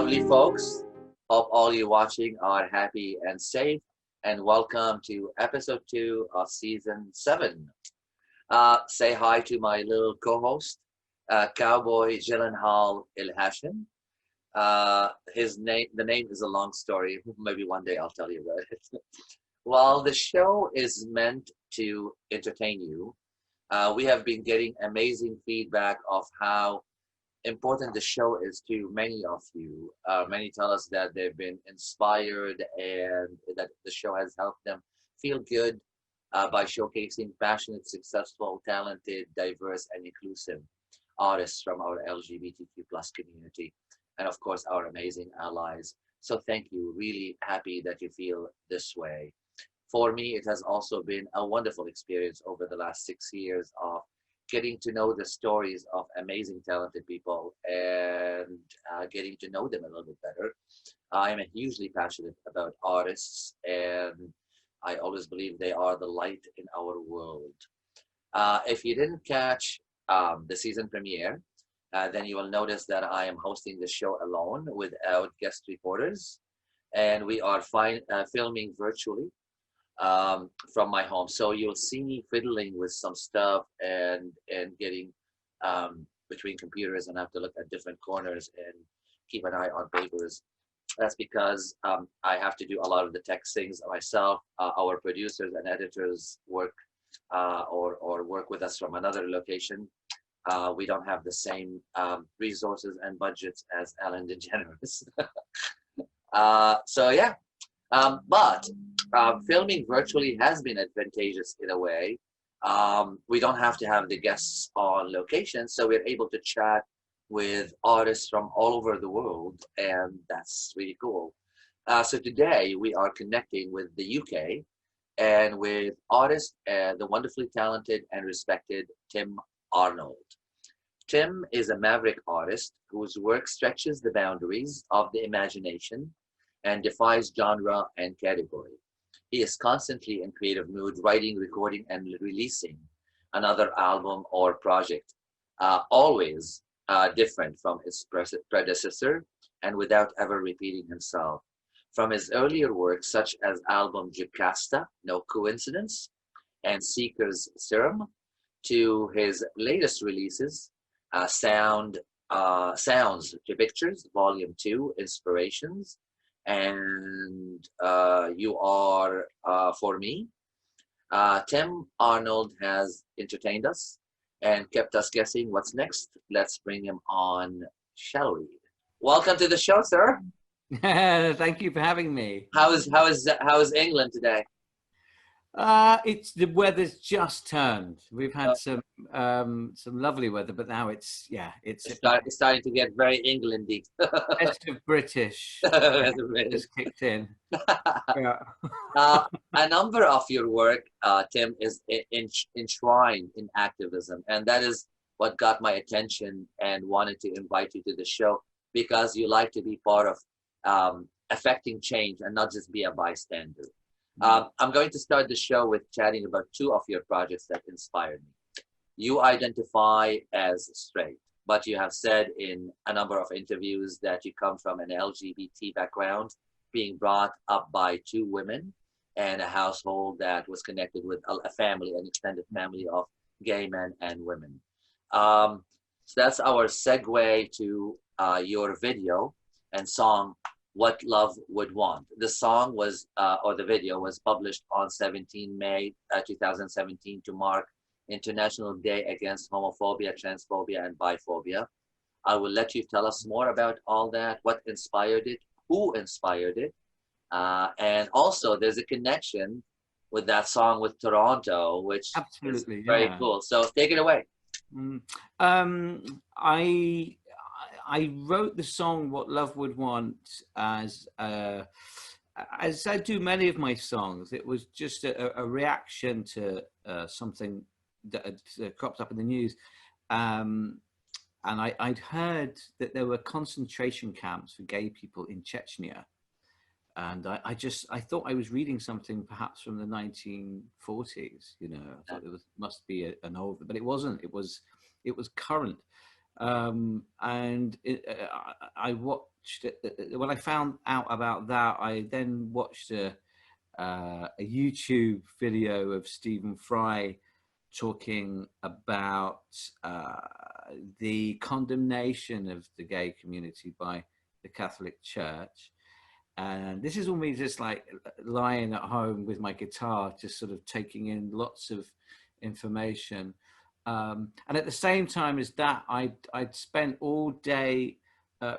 lovely folks. Hope all you watching are happy and safe. And welcome to episode 2 of season 7. Say hi to my little co-host, Cowboy Gyllenhaal Elhashem. The name is a long story. Maybe one day I'll tell you about it. While the show is meant to entertain you, we have been getting amazing feedback of how important the show is to many of you. Many tell us that they've been inspired and that the show has helped them feel good by showcasing passionate, successful, talented, diverse, and inclusive artists from our LGBTQ plus community, and of course our amazing allies. So thank you. Really happy that you feel this way. For me, it has also been a wonderful experience over the last 6 years of getting to know the stories of amazing, talented people and getting to know them a little bit better. I'm hugely passionate about artists, and I always believe they are the light in our world. If you didn't catch the season premiere, then you will notice that I am hosting the show alone without guest reporters, and we are filming virtually from my home. So you'll see me fiddling with some stuff and getting between computers, and I have to look at different corners and keep an eye on papers. That's because I have to do a lot of the tech things myself. Our producers and editors work or work with us from another location. We don't have the same resources and budgets as Ellen DeGeneres. So yeah, but filming virtually has been advantageous in a way. We don't have to have the guests on location, so we're able to chat with artists from all over the world, and that's really cool. So today we are connecting with the UK and with artist, the wonderfully talented and respected Tim Arnold. Tim is a maverick artist whose work stretches the boundaries of the imagination and defies genre and category. He is constantly in creative mood, writing, recording, and releasing another album or project, always different from his predecessor and without ever repeating himself. From his earlier work, such as album Jocasta, No Coincidence, and Seeker's Serum, to his latest releases, Sounds to Pictures, Volume 2, Inspirations, and You Are For Me. Tim Arnold has entertained us and kept us guessing what's next. Let's bring him on, shall we? Welcome to the show, sir. Thank you for having me. How is England today? It's the weather's just turned. We've had some lovely weather, but now it's starting to get very Englandy. best of British just kicked in. Yeah. A number of your work, Tim, is enshrined in activism, and that is what got my attention and wanted to invite you to the show, because you like to be part of affecting change and not just be a bystander. I'm going to start the show with chatting about 2 of your projects that inspired me. You identify as straight, but you have said in a number of interviews that you come from an LGBT background, being brought up by 2 women and a household that was connected with a family, an extended family of gay men and women. So that's our segue to your video and song, What Love Would Want. The song was, or the video was published on 17 May 2017 to mark International Day Against Homophobia, Transphobia, and Biphobia. I will let you tell us more about all that, what inspired it, who inspired it, and also there's a connection with that song with Toronto, which Absolutely, is very cool. So take it away. I wrote the song "What Love Would Want" as I do many of my songs. It was just a reaction to something that had cropped up in the news, and I'd heard that there were concentration camps for gay people in Chechnya, and I thought I was reading something perhaps from the 1940s. You know, I thought it must be an old, but it wasn't. It was current. And I watched it. When I found out about that, I then watched a YouTube video of Stephen Fry talking about the condemnation of the gay community by the Catholic Church. And this is all me just like lying at home with my guitar, just sort of taking in lots of information. And at the same time as that, I'd spent all day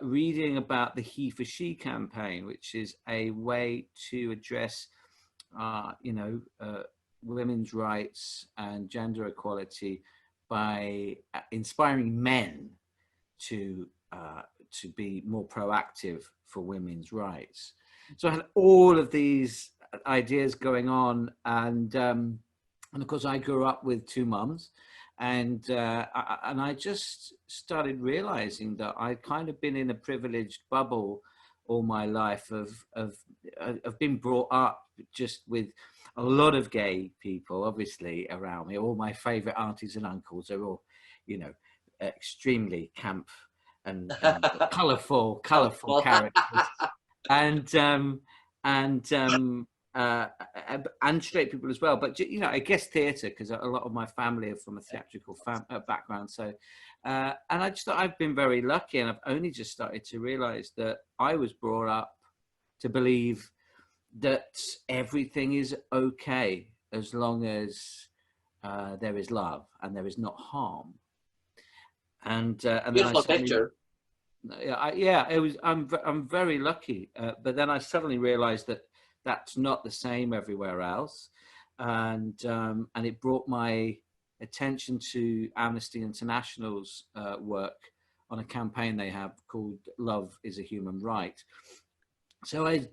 reading about the He for She campaign, which is a way to address, women's rights and gender equality by inspiring men to be more proactive for women's rights. So I had all of these ideas going on, and of course I grew up with two mums, and I just started realizing that I'd kind of been in a privileged bubble all my life of been brought up just with a lot of gay people, obviously, around me. All my favorite aunties and uncles are all, extremely camp and colorful characters, and straight people as well. But I guess theatre, because a lot of my family are from a theatrical background. So, and I just thought I've been very lucky, and I've only just started to realise that I was brought up to believe that everything is okay as long as there is love and there is not harm. And beautiful picture. It was. I'm very lucky, but then I suddenly realised that that's not the same everywhere else, and it brought my attention to Amnesty International's work on a campaign they have called "Love is a Human Right." So I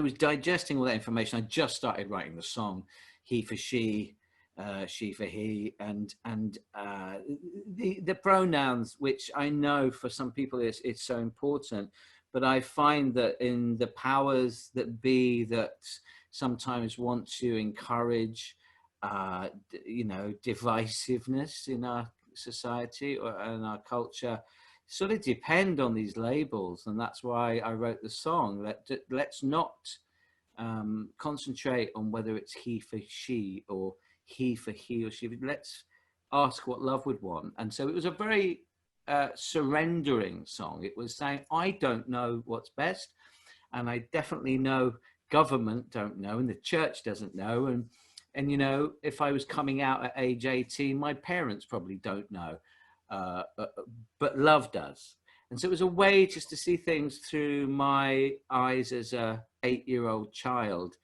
was digesting all that information. I just started writing the song, He for She, She for He, and the pronouns, which I know for some people it's so important, but I find that in the powers that be that sometimes want to encourage, divisiveness in our society or in our culture, sort of depend on these labels. And that's why I wrote the song. Let's not concentrate on whether it's he for she or he for he or she. Let's ask what love would want. And so it was a very surrendering song. It was saying, I don't know what's best, and I definitely know government don't know, and the church doesn't know, and if I was coming out at age 18, my parents probably don't know, but love does. And so it was a way just to see things through my eyes as a 8-year-old child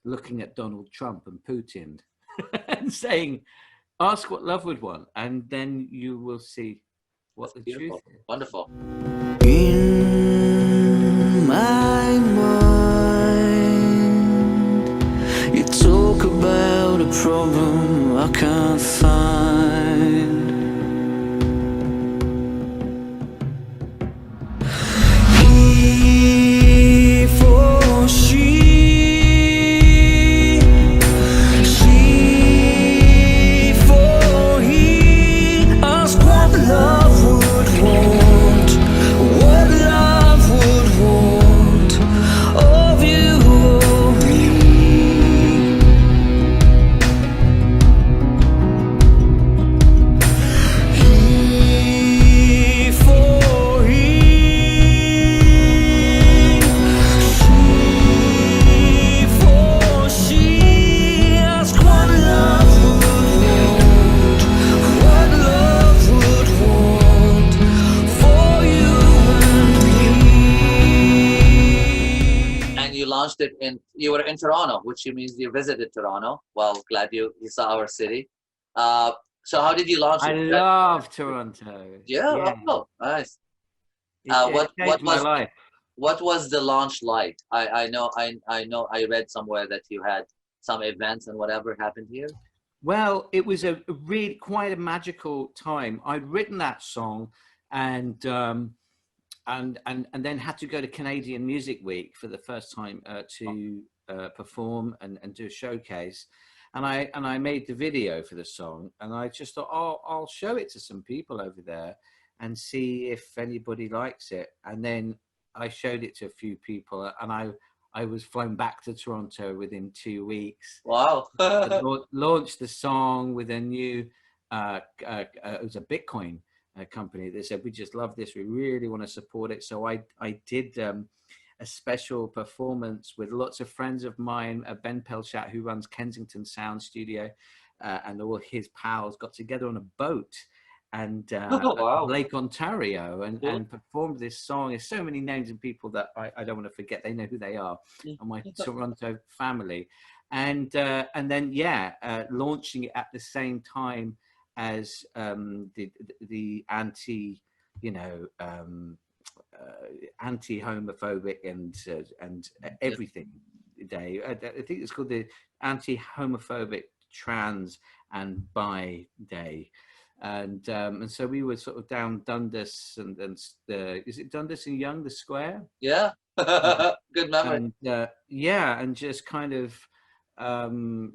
looking at Donald Trump and Putin and saying, ask what love would want, and then you will see what the truth is. Wonderful. In my mind, you talk about a problem I can't find. He for she, she for he. Ask what love would want, what love would want of you or me. He for he, she for she. Ask what love would want, what love would want for you and me. And you launched it you were in Toronto, which means you visited Toronto. Well, glad you saw our city. So how did you launch I it? love Toronto. Yeah. Oh, nice. It What changed my was life. what was the launch like? I know I read somewhere that you had some events and whatever happened here. Well, it was a really quite a magical time. I'd written that song, and then had to go to Canadian Music Week for the first time to perform and do a showcase. And I made the video for the song, and I just thought, oh, I'll show it to some people over there. and see if anybody likes it. And then I showed it to a few people, and I was flown back to Toronto within 2 weeks. Wow. Launched the song with a new, it was a Bitcoin company. They said, we just love this. We really want to support it. So I did a special performance with lots of friends of mine, Ben Pelchat, who runs Kensington Sound Studio, and all his pals got together on a boat and Wow. Lake Ontario and performed this song. There's so many names and people that I don't want to forget. They know who they are, and my Toronto family. And then launching it at the same time as the anti, anti-homophobic and everything day. I think it's called the anti-homophobic trans and bi day. And so we were sort of down Dundas and is it Dundas and Young, the square? Yeah. Good memory. And and just kind of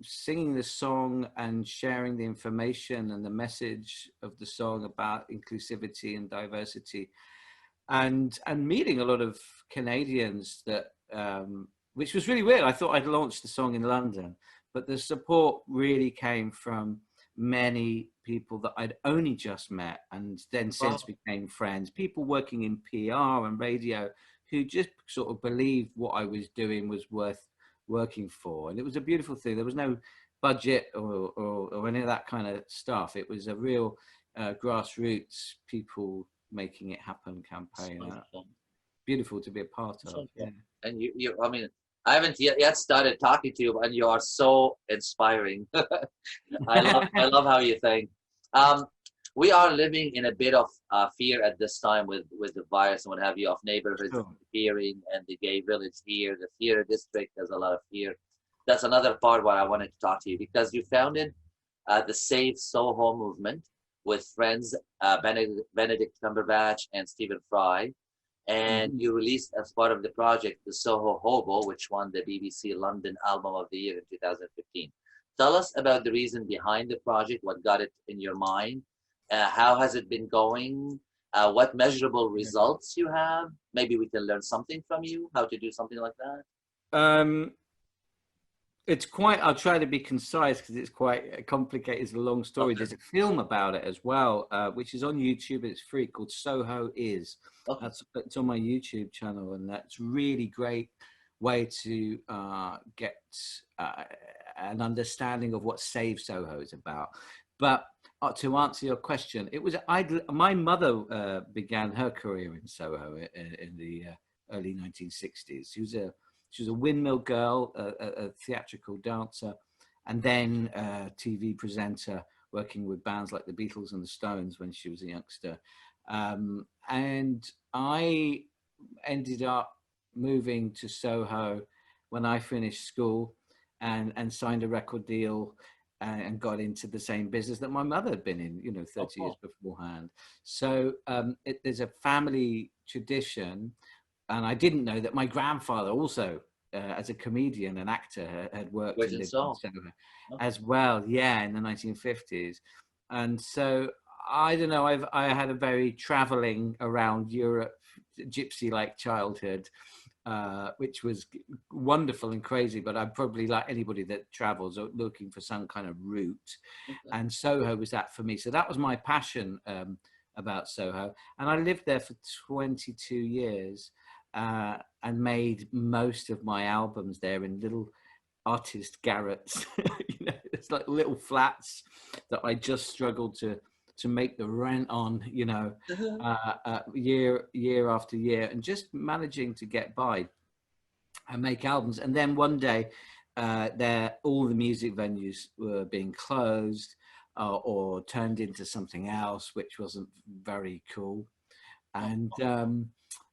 singing the song and sharing the information and the message of the song about inclusivity and diversity, and meeting a lot of Canadians that which was really weird. I thought I'd launched the song in London, but the support really came from many people that I'd only just met and then since became friends, people working in PR and radio who just sort of believed what I was doing was worth working for. And it was a beautiful thing. There was no budget or any of that kind of stuff. It was a real grassroots people making it happen campaign. Beautiful to be a part of. Yeah. And you I mean, I haven't yet started talking to you, and you are so inspiring. I love how you think. We are living in a bit of fear at this time with the virus and what have you, of neighborhoods disappearing and the gay village here, the theater district. There's a lot of fear. That's another part where I wanted to talk to you, because you founded the Save Soho movement with friends Benedict Cumberbatch and Stephen Fry. And you released as part of the project the Soho Hobo, which won the BBC London Album of the Year in 2015. Tell us about the reason behind the project, what got it in your mind, how has it been going, what measurable results you have. Maybe we can learn something from you, how to do something like that. It's quite, I'll try to be concise because it's quite complicated. It's a long story. Okay. There's a film about it as well, which is on YouTube. It's free, called Soho Is. Okay. It's on my YouTube channel, and that's really great way to get an understanding of what Save Soho is about. But to answer your question, it was my mother began her career in Soho in the early 1960s. She was a windmill girl, a theatrical dancer, and then a TV presenter working with bands like the Beatles and the Stones when she was a youngster. And I ended up moving to Soho when I finished school and signed a record deal and got into the same business that my mother had been in, 30 years beforehand. So there's a family tradition. And I didn't know that my grandfather also, as a comedian and actor, had worked in Soho as well. Yeah, in the 1950s. And so I don't know. I had a very traveling around Europe, gypsy-like childhood, which was wonderful and crazy. But I'm probably like anybody that travels or looking for some kind of route. And Soho was that for me. So that was my passion about Soho. And I lived there for 22 years. And made most of my albums there in little artist garrets. It's like little flats that I just struggled to make the rent on, year after year, and just managing to get by and make albums. And then one day, all the music venues were being closed or turned into something else, which wasn't very cool.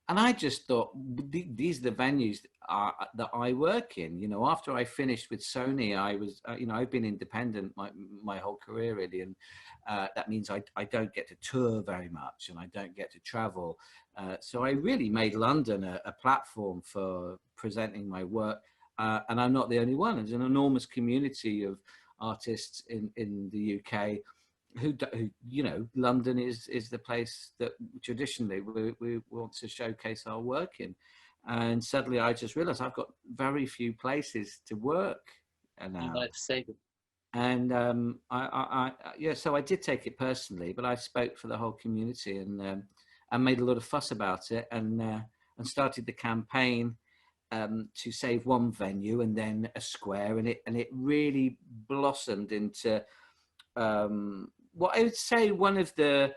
And I just thought, these are the venues that I work in. After I finished with Sony, I was, I've been independent my whole career, really. And that means I don't get to tour very much and I don't get to travel. So I really made London a platform for presenting my work. And I'm not the only one. There's an enormous community of artists in the UK you know, London is the place that traditionally we want to showcase our work in. And suddenly I just realized I've got very few places to work now. And yeah, so I did take it personally, but I spoke for the whole community and made a lot of fuss about it, and started the campaign to save one venue and then a square, and it really blossomed into what I would say one of the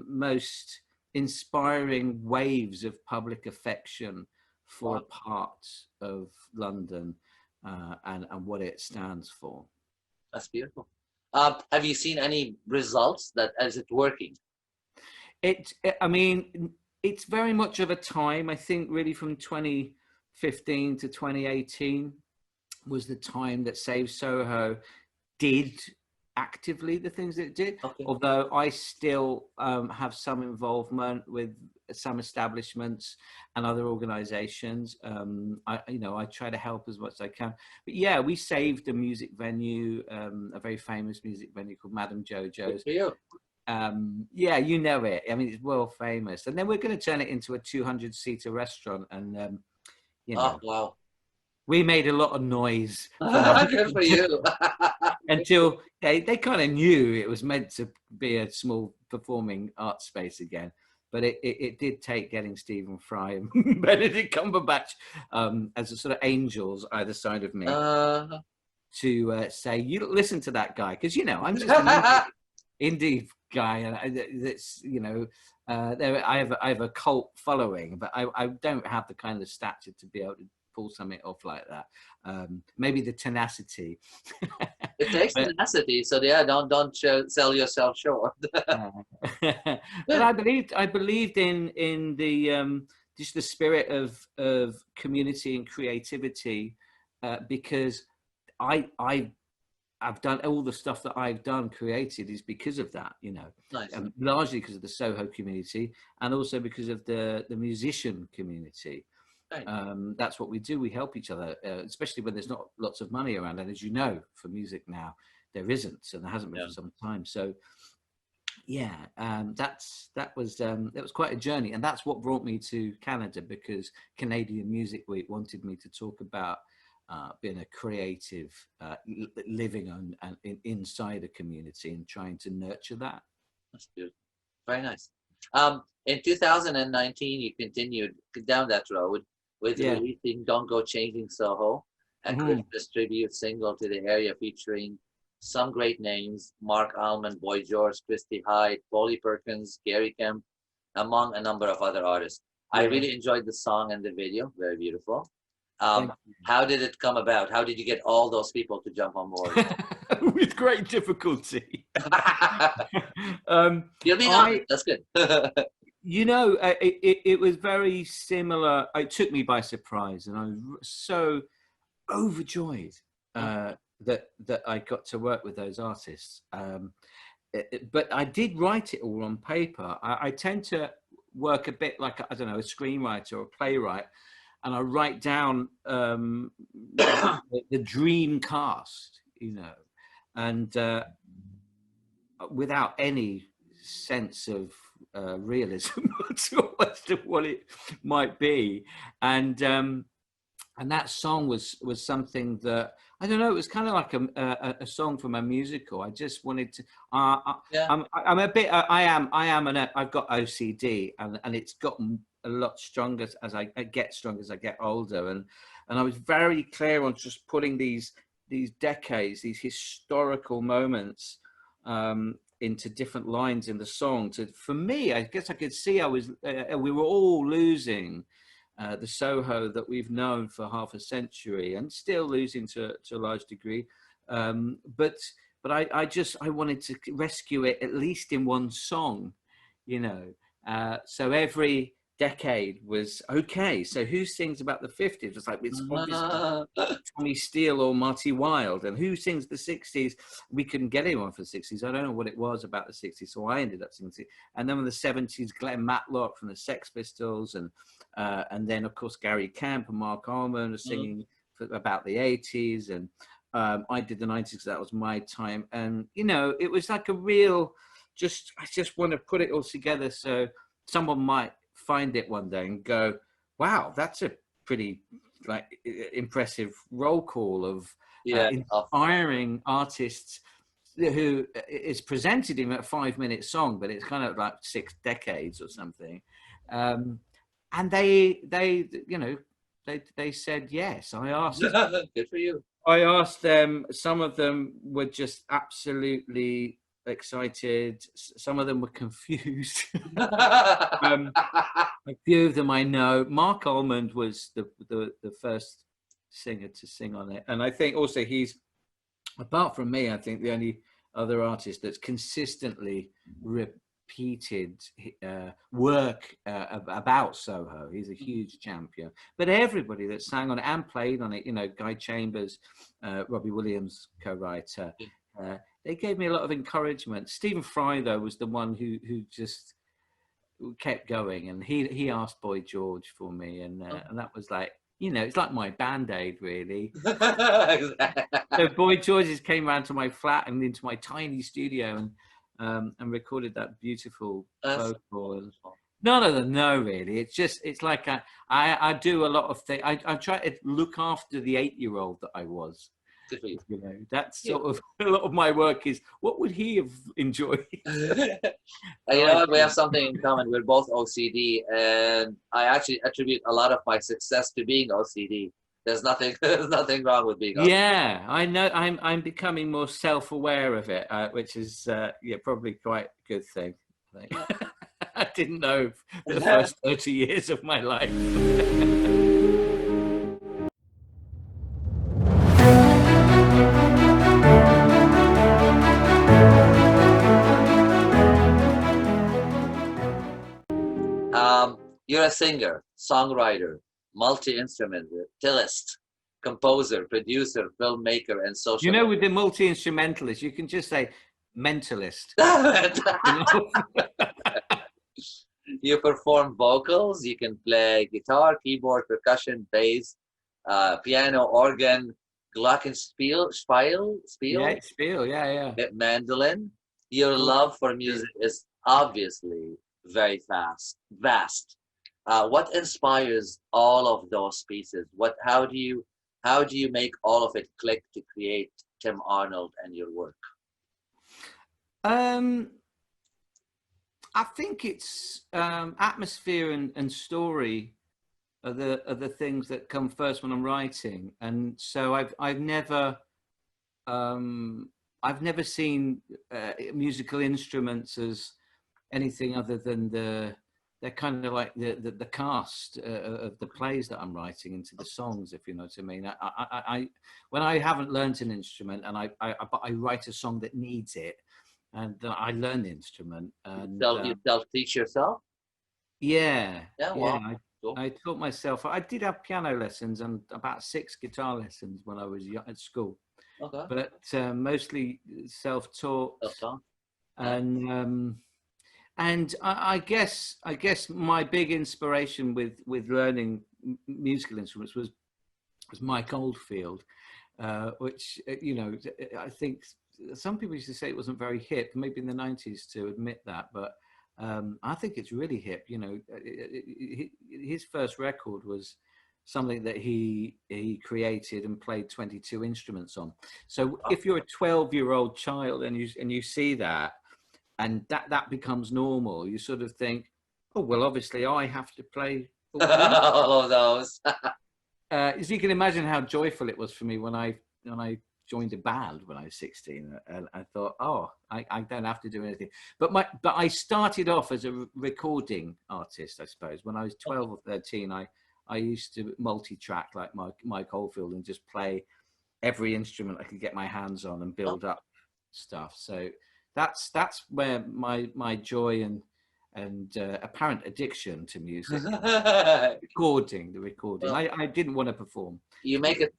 most inspiring waves of public affection for a part of London and what it stands for. That's beautiful. Have you seen any results that is it working? I mean, it's very much of a time. I think really from 2015 to 2018 was the time that Save Soho did actively the things that it did. Okay. Although I still have some involvement with some establishments and other organizations. I try to help as much as I can. But yeah, we saved a music venue, a very famous music venue called Madame Jojo's. Yeah, you know it. I mean, it's world famous. And then we're going to turn it into a 200-seater restaurant. And, you know, wow. We made a lot of noise. Good for you. Until they kind of knew it was meant to be a small performing arts space again. But it did take getting Stephen Fry and Benedict Cumberbatch as a sort of angels either side of me to say, you listen to that guy. Because, you know, I'm just an indie guy. And that's, you know, I have a cult following, but I don't have the kind of stature to be able to pull something off like that. Maybe the tenacity. It takes tenacity, so yeah, don't sell yourself short. But I believed in the just the spirit of community and creativity, because I've done all the stuff that I've done created is because of that, you know. Nice. Largely because of the Soho community and also because of the musician community. That's what we do. We help each other, especially when there's not lots of money around. And as you know, for music now, there isn't, and there hasn't been for some time. So, yeah, that was quite a journey, and that's what brought me to Canada, because Canadian Music Week wanted me to talk about being a creative, living inside a community and trying to nurture that. That's good. Very nice. In 2019, you continued down that road with releasing Don't Go Changing Soho, a Christmas tribute single to the area featuring some great names: Mark Almond, Boy George, Christy Hyde, Polly Perkins, Gary Kemp, among a number of other artists. I really enjoyed the song and the video. Very beautiful. How did it come about? How did you get all those people to jump on board? With great difficulty. You're being honest. That's good. You know, it was very similar. It took me by surprise, and I was so overjoyed that I got to work with those artists. But I did write it all on paper. I tend to work a bit like, I don't know, a screenwriter or a playwright, and I write down the dream cast, you know, and without any sense of realism as to what it might be, and that song was something that, I don't know, it was kind of like a song from a musical. I just wanted to. I'm a bit. I've got OCD, and it's gotten a lot stronger as I get stronger as I get older, and I was very clear on just putting these decades, these historical moments, into different lines in the song. For me, I guess I could see we were all losing the Soho that we've known for half a century, and still losing to a large degree. But I wanted to rescue it at least in one song, you know. So every decade was okay. So who sings about the 50s? It's like, it's obviously Tommy Steele or Marty Wilde. And who sings the 60s? We couldn't get anyone for the 60s. I don't know what it was about the 60s, so I ended up singing it. And then in the 70s, Glenn Matlock from the Sex Pistols, and then of course Gary Kemp and Mark Almond are singing about the 80s, and I did the 90s because that was my time. And, you know, it was like a real, I just want to put it all together so someone might find it one day and go, wow, that's a pretty like impressive roll call of inspiring artists who is presented in a 5-minute song, but it's kind of like 6 decades or something. And they, you know, they said yes. I asked. Good for you. I asked them. Some of them were just absolutely excited. Some of them were confused. A few of them I know. Mark Almond was the first singer to sing on it, and I think also he's, apart from me, I think the only other artist that's consistently repeated work about Soho. He's a huge champion. But everybody that sang on it and played on it, you know, Guy Chambers, Robbie Williams, co-writer, they gave me a lot of encouragement. Stephen Fry, though, was the one who just kept going, and he asked Boy George for me, and that was like, you know, it's like my Band-Aid, really. So Boy George came around to my flat and into my tiny studio and recorded that beautiful vocal. None of them know, really. It's like I do a lot of things. I try to look after the 8-year-old that I was. You know, that's sort of a lot of my work is, what would he have enjoyed? You know what? We have something in common. We're both OCD, and I actually attribute a lot of my success to being OCD. There's nothing wrong with being OCD. Yeah, I know. I'm becoming more self-aware of it, which is probably quite a good thing. I think. I didn't know for the first 30 years of my life. You're a singer, songwriter, multi-instrumentalist, composer, producer, filmmaker, and social. You know, with the multi-instrumentalist, you can just say mentalist. You perform vocals. You can play guitar, keyboard, percussion, bass, piano, organ, glockenspiel, mandolin. Your love for music is obviously very vast. What inspires all of those pieces? How do you make all of it click to create Tim Arnold and your work? I think it's atmosphere and story are the things that come first when I'm writing, and so I've never seen musical instruments as anything other than they're kind of like the cast of the plays that I'm writing into the songs, if you know what I mean. I when I haven't learnt an instrument and I write a song that needs it, and I learn the instrument. And you self-teach yourself? Yeah. Wow. Cool. I taught myself. I did have piano lessons and about 6 guitar lessons when I was at school. Okay. But mostly self-taught. And I guess my big inspiration with learning musical instruments was Mike Oldfield, which, you know, I think some people used to say it wasn't very hip, maybe in the 90s to admit that, but I think it's really hip. You know, his first record was something that he created and played 22 instruments on. So if you're a 12-year-old child and you see that, and that becomes normal, you sort of think, oh, well, obviously I have to play all of those. So you can imagine how joyful it was for me when I joined a band when I was 16, and I thought, oh, I don't have to do anything. But I started off as a recording artist, I suppose. When I was 12 or 13, I used to multi-track like Mike Oldfield and just play every instrument I could get my hands on and build up stuff. So that's where my joy and apparent addiction to music, the recording. Well, I didn't want to perform. You make it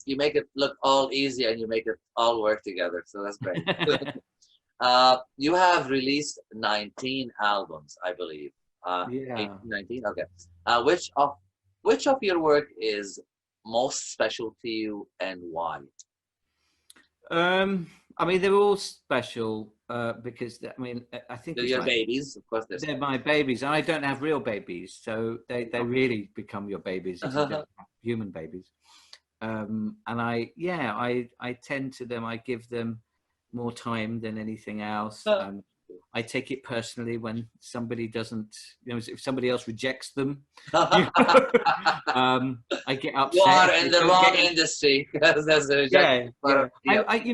look all easy, and you make it all work together. So that's great. You have released 19 albums, I believe. 18, 19. Okay. Which of your work is most special to you, and why? I mean, they're all special because I mean, I think They're it's your like babies, of course. they're my babies, and I don't have real babies, so they really become your babies if you don't have human babies. And I tend to them. I give them more time than anything else. I take it personally when somebody doesn't, if somebody else rejects them. I get upset. You are in the wrong industry. That's the rejection.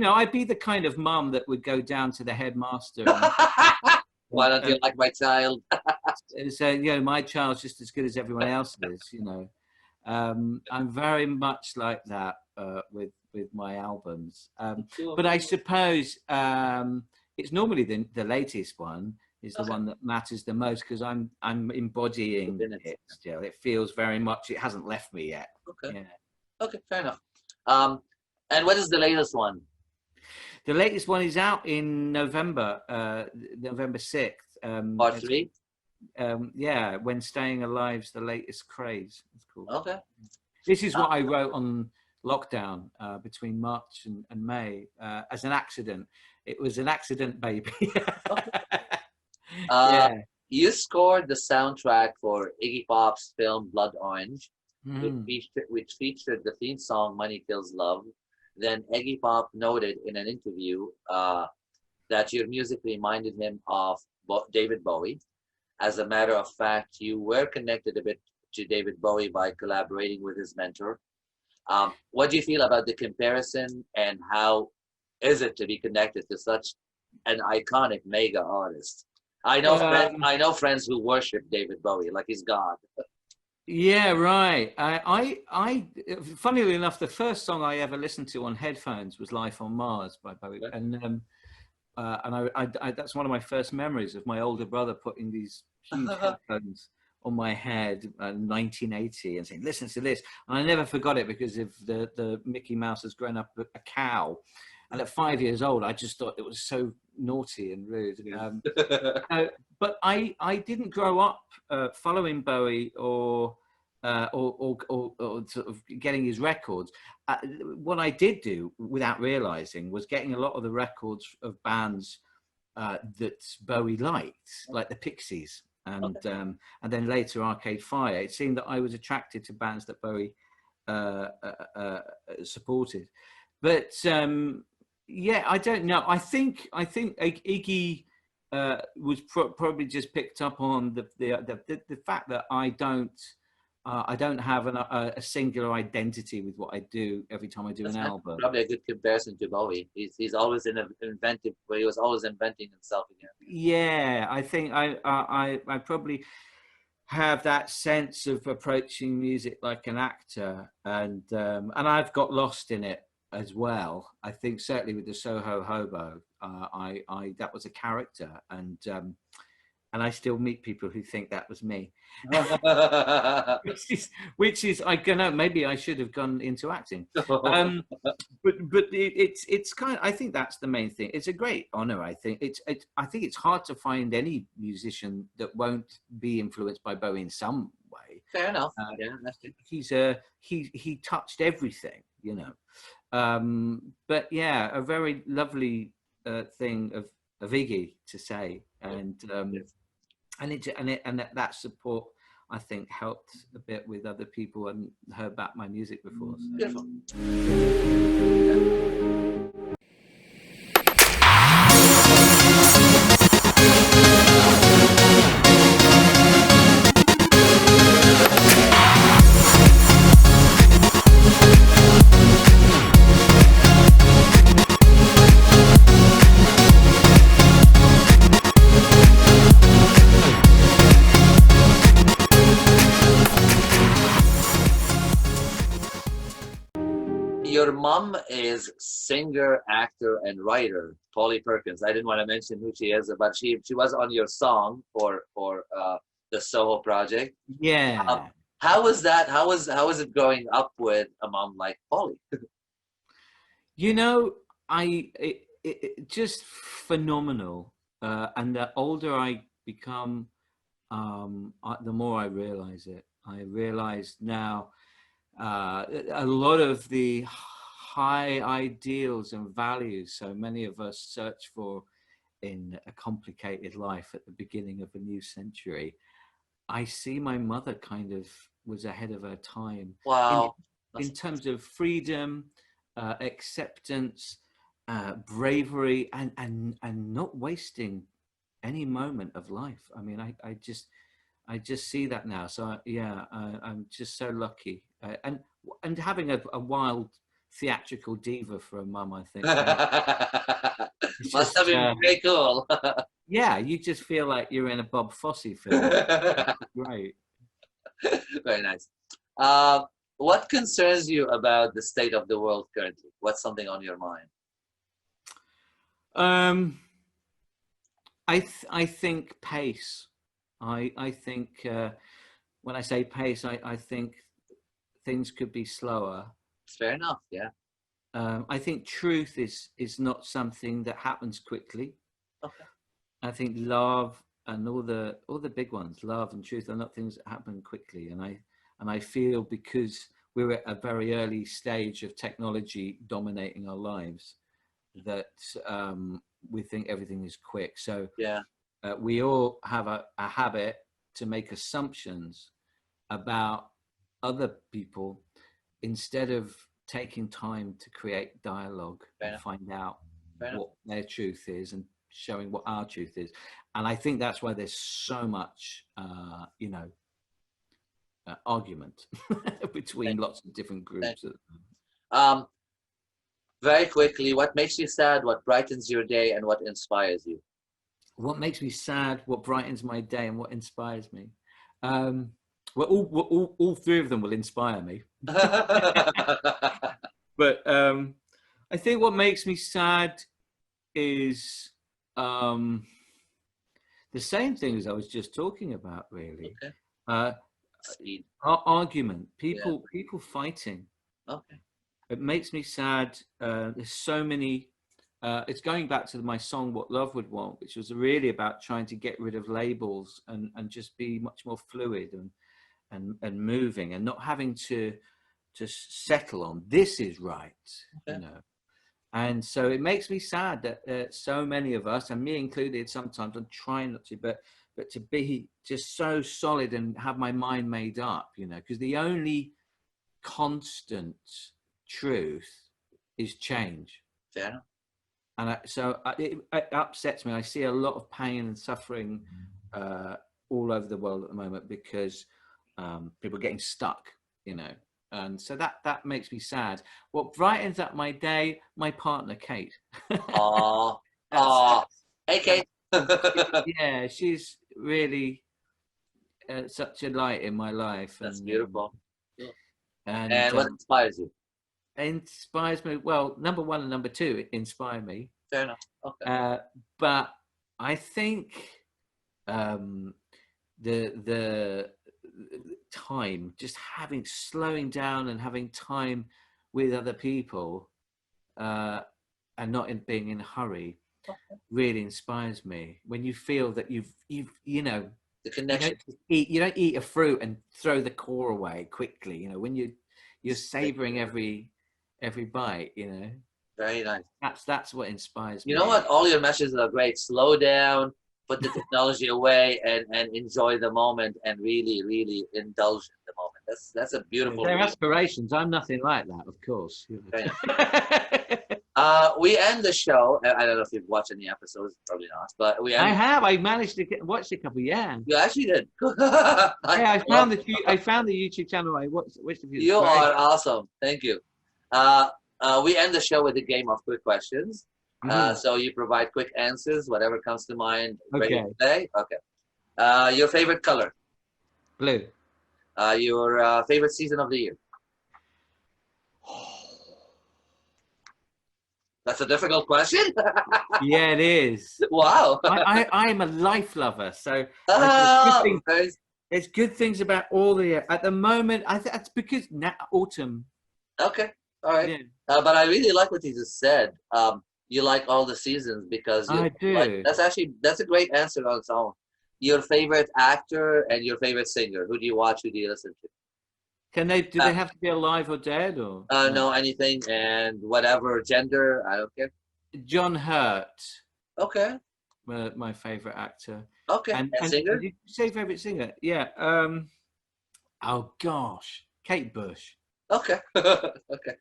I'd be the kind of mum that would go down to the headmaster. Why don't you like my child? And say, my child's just as good as everyone else's. I'm very much like that with my albums. But I suppose it's normally the latest one is the one that matters the most because I'm embodying it still. It feels very much, it hasn't left me yet. Okay. Yeah. Okay, fair enough. And what is the latest one? The latest one is out in November 6th. Part 3? When Staying Alive's the latest craze. It's called. Okay. This is what I wrote on lockdown between March and May as an accident. It was an accident, baby. You scored the soundtrack for Iggy Pop's film Blood Orange, which featured the theme song Money Kills Love. Then Iggy Pop noted in an interview that your music reminded him of David Bowie. As a matter of fact, you were connected a bit to David Bowie by collaborating with his mentor. What do you feel about the comparison, and how is it to be connected to such an iconic mega artist? I know friends who worship David Bowie like he's God. Yeah, right. I funnily enough, the first song I ever listened to on headphones was "Life on Mars" by Bowie, and I that's one of my first memories of my older brother putting these huge headphones on my head in 1980 and saying, "Listen to this," and I never forgot it because of the Mickey Mouse has grown up a cow. And at 5 years old, I just thought it was so naughty and rude. But I didn't grow up following Bowie or sort of getting his records. What I did do, without realizing, was getting a lot of the records of bands that Bowie liked, like the Pixies, and then later Arcade Fire. It seemed that I was attracted to bands that Bowie supported. But I don't know. I think Iggy was probably just picked up on the fact that I don't have a singular identity with what I do every time I do an album. Probably a good comparison to Bowie. He's always inventive, but he was always inventing himself again. Yeah, I think I probably have that sense of approaching music like an actor, and I've got lost in it as well. I think certainly with the Soho Hobo, I that was a character, and I still meet people who think that was me. which is I don't know, maybe I should have gone into acting. But it's kind of, I think that's the main thing. It's a great honor. I think it's hard to find any musician that won't be influenced by Bowie in some way. Fair enough. He touched everything, but yeah, a very lovely thing of Iggy to say, and that support, I think, helped a bit with other people and heard back my music before. So. Beautiful. Your mom is singer, actor, and writer, Polly Perkins. I didn't want to mention who she is, but she was on your song for the Soho project. Yeah. How was that? How was it growing up with a mom like Polly? It just phenomenal. And the older I become, the more I realize it. I realize now a lot of the high ideals and values so many of us search for in a complicated life at the beginning of a new century, I see my mother kind of was ahead of her time. Wow. In terms of freedom, acceptance, bravery, and not wasting any moment of life. I mean, I just see that now. So yeah, I'm just so lucky, and having a wild theatrical diva for a mum, I think. Must have been very cool. Yeah, you just feel like you're in a Bob Fosse film. Right. Very nice. What concerns you about the state of the world currently? What's something on your mind? I think pace. I think when I say pace, I think things could be slower. Fair enough. Yeah. I think truth is not something that happens quickly. Okay. I think love and all the big ones, love and truth, are not things that happen quickly. And I feel because we're at a very early stage of technology dominating our lives, that we think everything is quick. So yeah, we all have a habit to make assumptions about other people instead of taking time to create dialogue and find out what their truth is and showing what our truth is. And I think that's why there's so much, argument between lots of different groups. Very quickly, what makes you sad, what brightens your day, and what inspires you? What makes me sad, what brightens my day, and what inspires me? Well, all three of them will inspire me. But I think what makes me sad is the same thing as I was just talking about, really. Okay. Argument, people fighting. Okay. It makes me sad. There's so many. It's going back to my song "What Love Would Want," which was really about trying to get rid of labels and just be much more fluid and moving, and not having to settle on this is right, you know. And so it makes me sad that so many of us, and me included, sometimes I'm trying not to, but to be just so solid and have my mind made up, you know, because the only constant truth is change. Yeah. And it upsets me. I see a lot of pain and suffering all over the world at the moment because people are getting stuck, you know. And so that makes me sad. What brightens up my day, my partner, Kate. Hey, Kate. Yeah, she's really such a light in my life. That's beautiful. And what inspires you? Inspires me. Well, number one and number two inspire me. Fair enough. Okay. But I think the time, just slowing down and having time with other people, and not being in a hurry, really inspires me. When you feel that you've you know, the connection. You don't eat a fruit and throw the core away quickly. You know, when you're savoring every bite. You know. Very nice. That's what inspires me. You know what? All your messages are great. Slow down, put the technology away, and enjoy the moment, and really, really indulge in the moment. That's a beautiful. They're aspirations. I'm nothing like that, of course. We end the show. I don't know if you've watched any episodes. Probably not. But we. I managed to watch a couple. Yeah. You actually did. I found the YouTube channel. I watched a few. You are awesome. Thank you. We end the show with a game of quick questions. So you provide quick answers, whatever comes to mind. Ready to say? Okay. Your favorite color? Blue. Your favorite season of the year? That's a difficult question. Yeah, it is. Wow. I am a life lover, so there's good things about all the year. At the moment, I think that's because autumn. Okay. All right. Yeah. But I really like what you just said. You like all the seasons because I do. That's a great answer on its own. Your favorite actor and your favorite singer. Who do you watch? Who do you listen to? Do they have to be alive or dead or? No, anything and whatever gender, I don't care. John Hurt, Okay. my favorite actor. Okay. And singer? did you say favorite singer? Yeah. Oh gosh, Kate Bush. Okay. Okay.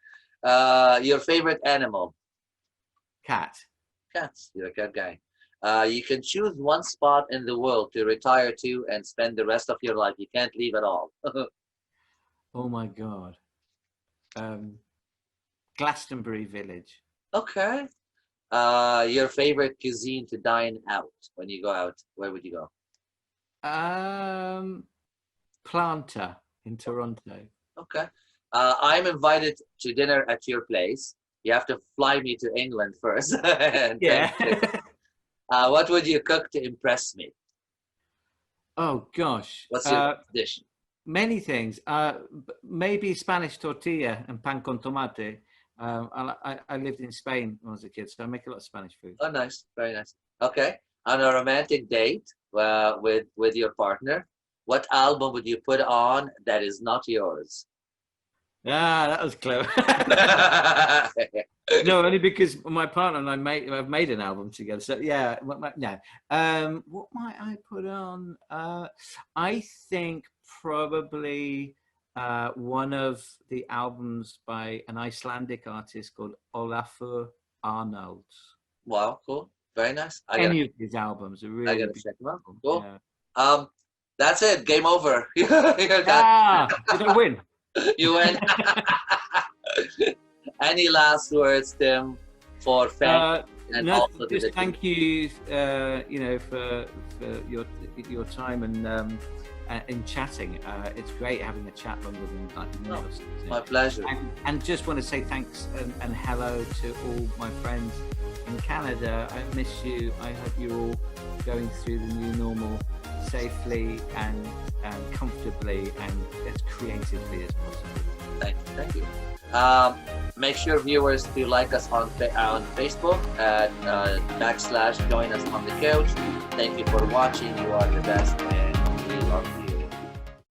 Your favorite animal? Cat. Cats. You're a cat guy. You can choose one spot in the world to retire to and spend the rest of your life. You can't leave at all. Oh my God. Glastonbury Village. Okay. Your favorite cuisine to dine out when you go out? Where would you go? Planter in Toronto. Okay. I'm invited to dinner at your place. You have to fly me to England first. Yeah. What would you cook to impress me? Oh gosh. What's your dish? Many things. Maybe Spanish tortilla and pan con tomate. I lived in Spain when I was a kid, so I make a lot of Spanish food. Oh, nice. Very nice. Okay. On a romantic date with your partner, what album would you put on that is not yours? Ah, that was clever. No, only because my partner and I've made an album together. So yeah, no. What might I put on? I think probably one of the albums by an Icelandic artist called Olafur Arnold. Wow, cool. Very nice. Any of his albums are really. I gotta check them out. Cool. Yeah. That's it. Game over. Did I win? You win. Any last words, Tim, for fans and also just thank you, for your time and in chatting. It's great having a chat longer than minutes. My pleasure. And just want to say thanks and hello to all my friends in Canada. I miss you. I hope you're all going through the new normal safely and comfortably and as creatively as possible. Thank you. Make sure viewers to like us on Facebook at /join us on the couch. Thank you for watching. You are the best and we love you.